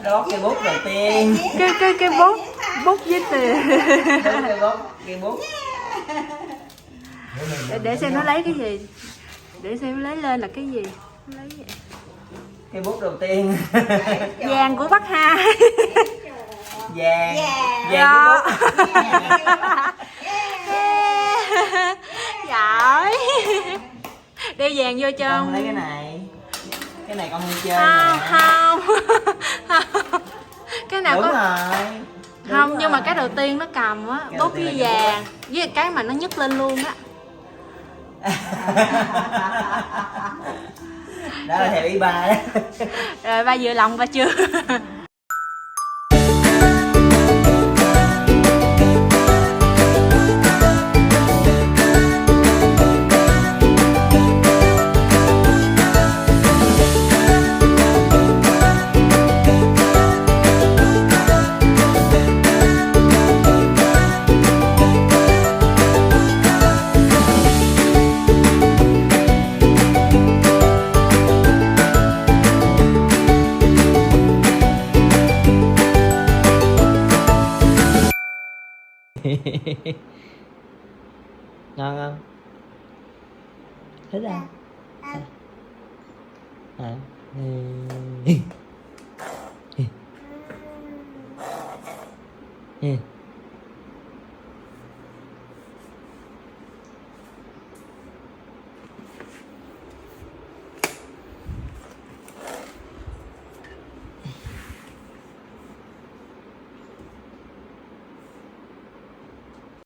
Đó cây bút đầu tiên. Cái bút bút với tiền. Cây bút. Để xem nó lấy cái gì. Để xem nó lấy lên là cái gì. Nó lấy vậy. Cây bút đầu tiên. Vàng của bác Hai. Vàng. Dạ. Vàng cái bút. Giỏi. Đeo vàng vô cho Con lấy cái này. Cái này con đi chơi không, nè. không. Cái nào Đúng có rồi. không, Đúng nhưng mà rồi. cái đầu tiên nó cầm á, Cái đầu bút tiên với là cái vàng với cái mà nó nhấc lên luôn á. Đó là theo ý ba đó. Rồi ba vừa lòng ba chưa? Ngon không? Thích không? Hả? Ừ.